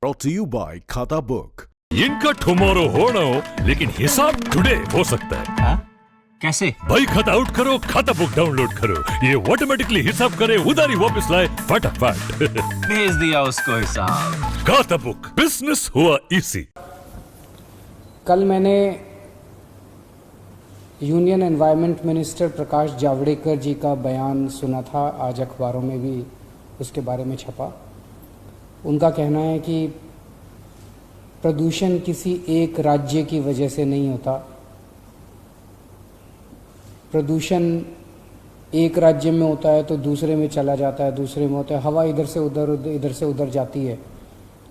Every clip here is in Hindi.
Brought to you by खाता बुक। इनका टुमारो होना हो लेकिन हिसाब टुडे हो सकता है। हा? कैसे? भाई खाता आउट करो, खाता बुक डाउनलोड करो, ये ऑटोमेटिकली हिसाब करे, उधारी वापस लाए फटाफट। भेज दिया उसको हिसाब। खाता बुक, बिजनेस हुआ इजी। कल मैंने union environment minister Prakash Javadekar जी का बयान सुना था, आज अखबारों में भी उसके बारे में छपा। उनका कहना है कि प्रदूषण किसी एक राज्य की वजह से नहीं होता, प्रदूषण एक राज्य में होता है तो दूसरे में चला जाता है, दूसरे में होता है, हवा इधर से उधर जाती है,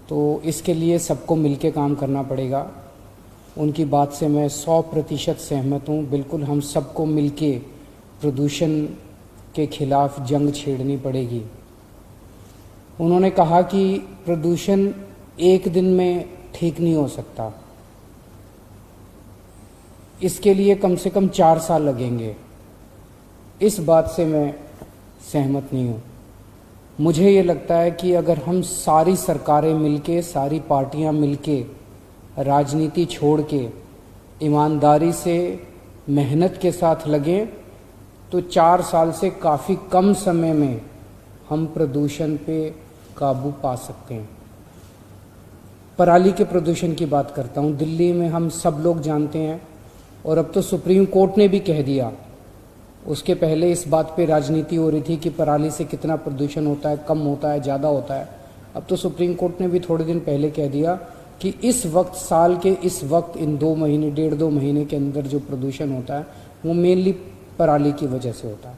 तो इसके लिए सबको मिलके काम करना पड़ेगा। उनकी बात से मैं 100% सहमत हूँ। बिल्कुल हम सबको मिलके प्रदूषण के खिलाफ जंग छेड़नी पड़ेगी। उन्होंने कहा कि प्रदूषण एक दिन में ठीक नहीं हो सकता, इसके लिए कम से कम 4 साल लगेंगे। इस बात से मैं सहमत नहीं हूँ। मुझे ये लगता है कि अगर हम सारी सरकारें मिलके, सारी पार्टियां मिलके, राजनीति छोड़ के ईमानदारी से मेहनत के साथ लगें तो 4 साल से काफ़ी कम समय में हम प्रदूषण पे काबू पा सकते हैं। पराली के प्रदूषण की बात करता हूँ। दिल्ली में हम सब लोग जानते हैं और अब तो सुप्रीम कोर्ट ने भी कह दिया, उसके पहले इस बात पे राजनीति हो रही थी कि पराली से कितना प्रदूषण होता है, कम होता है, ज़्यादा होता है। अब तो सुप्रीम कोर्ट ने भी थोड़े दिन पहले कह दिया कि इस वक्त, साल के इस वक्त, इन 2 महीने, 1.5-2 महीने के अंदर जो प्रदूषण होता है वो मेनली पराली की वजह से होता है।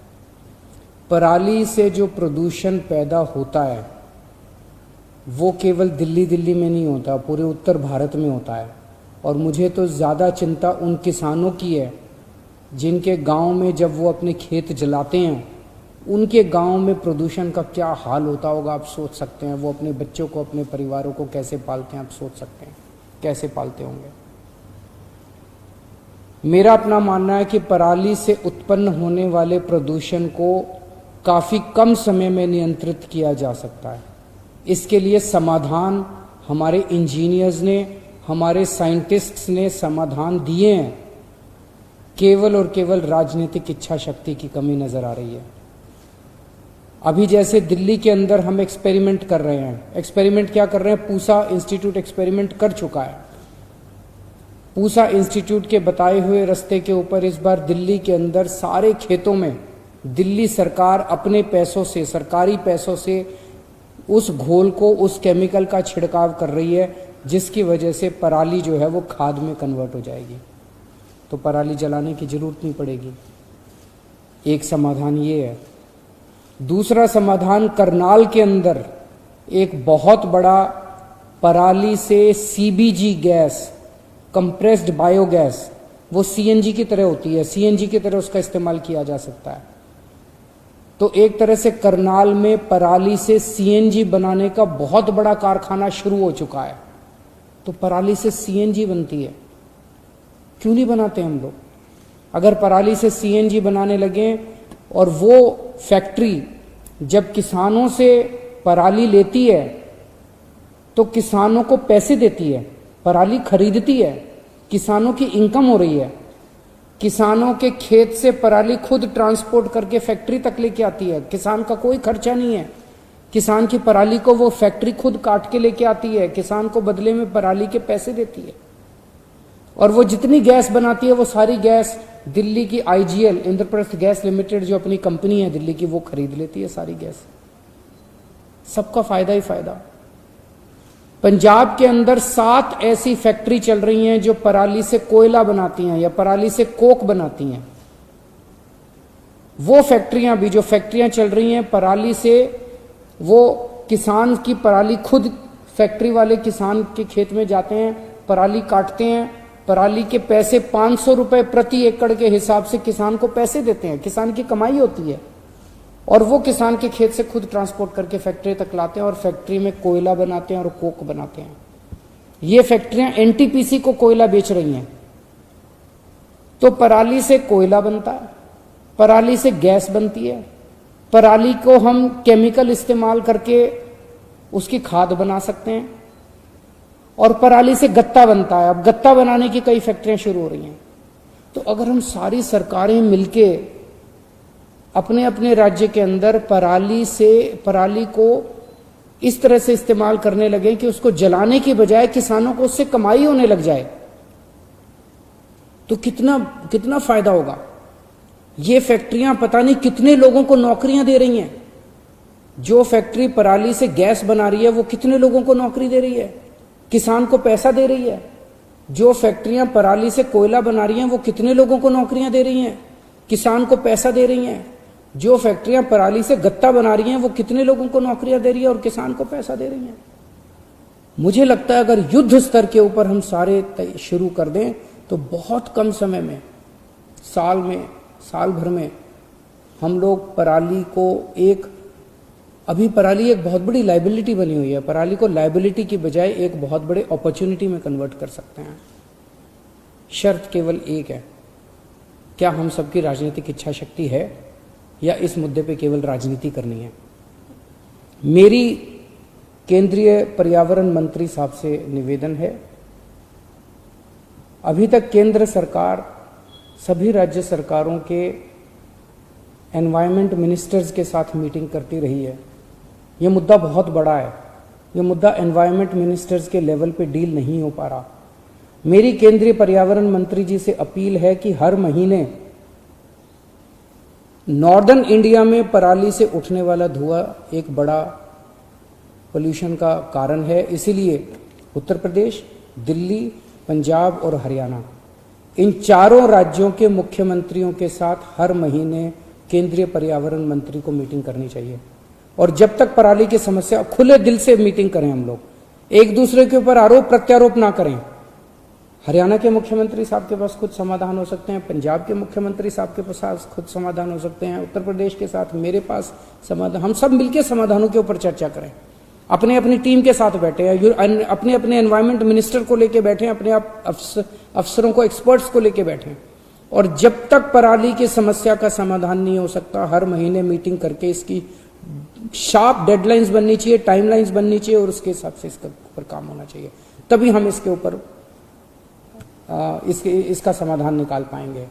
पराली से जो प्रदूषण पैदा होता है वो केवल दिल्ली में नहीं होता, पूरे उत्तर भारत में होता है। और मुझे तो ज़्यादा चिंता उन किसानों की है जिनके गांव में जब वो अपने खेत जलाते हैं, उनके गांव में प्रदूषण का क्या हाल होता होगा आप सोच सकते हैं। वो अपने बच्चों को, अपने परिवारों को कैसे पालते हैं आप सोच सकते हैं, कैसे पालते होंगे। मेरा अपना मानना है कि पराली से उत्पन्न होने वाले प्रदूषण को काफ़ी कम समय में नियंत्रित किया जा सकता है। इसके लिए समाधान हमारे इंजीनियर्स ने, हमारे साइंटिस्ट्स ने समाधान दिए हैं। केवल और केवल राजनीतिक इच्छा शक्ति की कमी नज़र आ रही है। अभी जैसे दिल्ली के अंदर हम एक्सपेरिमेंट कर रहे हैं। एक्सपेरिमेंट क्या कर रहे हैं? पूसा इंस्टीट्यूट एक्सपेरिमेंट कर चुका है। पूसा इंस्टीट्यूट के बताए हुए रास्ते के ऊपर इस बार दिल्ली के अंदर सारे खेतों में दिल्ली सरकार अपने पैसों से, सरकारी पैसों से उस घोल को, उस केमिकल का छिड़काव कर रही है, जिसकी वजह से पराली जो है वो खाद में कन्वर्ट हो जाएगी, तो पराली जलाने की जरूरत नहीं पड़ेगी। एक समाधान ये है। दूसरा समाधान, करनाल के अंदर एक बहुत बड़ा पराली से सीबीजी गैस, कंप्रेस्ड बायोगैस, वो सीएनजी की तरह होती है, सीएनजी की तरह उसका इस्तेमाल किया जा सकता है। तो एक तरह से करनाल में पराली से सीएनजी बनाने का बहुत बड़ा कारखाना शुरू हो चुका है। तो पराली से सीएनजी बनती है, क्यों नहीं बनाते हम लोग? अगर पराली से सीएनजी बनाने लगे और वो फैक्ट्री जब किसानों से पराली लेती है तो किसानों को पैसे देती है, पराली खरीदती है, किसानों की इनकम हो रही है, किसानों के खेत से पराली खुद ट्रांसपोर्ट करके फैक्ट्री तक लेके आती है, किसान का कोई खर्चा नहीं है। किसान की पराली को वो फैक्ट्री खुद काट के लेके आती है, किसान को बदले में पराली के पैसे देती है। और वो जितनी गैस बनाती है वो सारी गैस दिल्ली की आईजीएल, इंद्रप्रस्थ गैस लिमिटेड, जो अपनी कंपनी है दिल्ली की, वो खरीद लेती है सारी गैस। सबका फायदा ही फायदा। पंजाब के अंदर 7 ऐसी फैक्ट्री चल रही हैं जो पराली से कोयला बनाती हैं या पराली से कोक बनाती हैं। वो फैक्ट्रियां भी, जो फैक्ट्रियां चल रही हैं पराली से, वो किसान की पराली खुद, फैक्ट्री वाले किसान के खेत में जाते हैं, पराली काटते हैं, पराली के पैसे 500 रुपए प्रति एकड़ के हिसाब से किसान को पैसे देते हैं, किसान की कमाई होती है। और वो किसान के खेत से खुद ट्रांसपोर्ट करके फैक्ट्री तक लाते हैं और फैक्ट्री में कोयला बनाते हैं और कोक बनाते हैं। ये फैक्ट्रियां एनटीपीसी को कोयला बेच रही हैं। तो पराली से कोयला बनता है, पराली से गैस बनती है, पराली को हम केमिकल इस्तेमाल करके उसकी खाद बना सकते हैं। और पराली से गत्ता बनता है। अब गत्ता बनाने की कई फैक्ट्रियां शुरू हो रही हैं। तो अगर हम सारी सरकारें मिलके अपने अपने राज्य के अंदर पराली को इस तरह से इस्तेमाल करने लगे कि उसको जलाने की बजाय किसानों को उससे कमाई होने लग जाए, तो कितना कितना फायदा होगा। ये फैक्ट्रियां पता नहीं कितने लोगों को नौकरियां दे रही हैं। जो फैक्ट्री पराली से गैस बना रही है वो कितने लोगों को नौकरी दे रही है, किसान को पैसा दे रही है। जो फैक्ट्रियां पराली से कोयला बना रही हैं वो कितने लोगों को नौकरियां दे रही हैं, किसान को पैसा दे रही हैं। जो फैक्ट्रियां पराली से गत्ता बना रही हैं वो कितने लोगों को नौकरियां दे रही है और किसान को पैसा दे रही हैं। मुझे लगता है अगर युद्ध स्तर के ऊपर हम सारे शुरू कर दें तो बहुत कम समय में, साल भर में हम लोग पराली को अभी पराली एक बहुत बड़ी लाइबिलिटी बनी हुई है, पराली को लाइबिलिटी की बजाय एक बहुत बड़े अपॉर्चुनिटी में कन्वर्ट कर सकते हैं। शर्त केवल एक है, क्या हम सबकी राजनीतिक इच्छा शक्ति है या इस मुद्दे पे केवल राजनीति करनी है। मेरी केंद्रीय पर्यावरण मंत्री साहब से निवेदन है, अभी तक केंद्र सरकार सभी राज्य सरकारों के एनवायरमेंट मिनिस्टर्स के साथ मीटिंग करती रही है। ये मुद्दा बहुत बड़ा है, ये मुद्दा एनवायरमेंट मिनिस्टर्स के लेवल पे डील नहीं हो पा रहा। मेरी केंद्रीय पर्यावरण मंत्री जी से अपील है कि हर महीने नॉर्दर्न इंडिया में पराली से उठने वाला धुआं एक बड़ा पोल्यूशन का कारण है, इसीलिए उत्तर प्रदेश, दिल्ली, पंजाब और हरियाणा, इन चारों राज्यों के मुख्यमंत्रियों के साथ हर महीने केंद्रीय पर्यावरण मंत्री को मीटिंग करनी चाहिए। और जब तक पराली की समस्या, खुले दिल से मीटिंग करें हम लोग, एक दूसरे के ऊपर आरोप प्रत्यारोप ना करें। हरियाणा के मुख्यमंत्री साहब के पास खुद समाधान हो सकते हैं, पंजाब के मुख्यमंत्री साहब के पास खुद समाधान हो सकते हैं, उत्तर प्रदेश के साथ मेरे पास समाधान, हम सब मिलकर समाधानों के ऊपर चर्चा करें। अपने अपनी टीम के साथ बैठे हैं, अपने अपने एनवायरमेंट मिनिस्टर को लेके बैठे हैं, अपने आप अफसरों को, एक्सपर्ट्स को लेके बैठे हैं। और जब तक पराली की समस्या का समाधान नहीं हो सकता, हर महीने मीटिंग करके इसकी शार्प डेडलाइंस बननी चाहिए, टाइमलाइंस बननी चाहिए और उसके हिसाब से इसके ऊपर काम होना चाहिए। तभी हम इसके ऊपर इसका समाधान निकाल पाएंगे।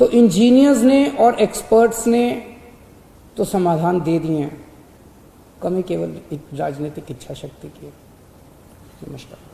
तो इंजीनियर्स ने और एक्सपर्ट्स ने तो समाधान दे दिए हैं, कमी केवल एक राजनीतिक इच्छा शक्ति की है। नमस्कार।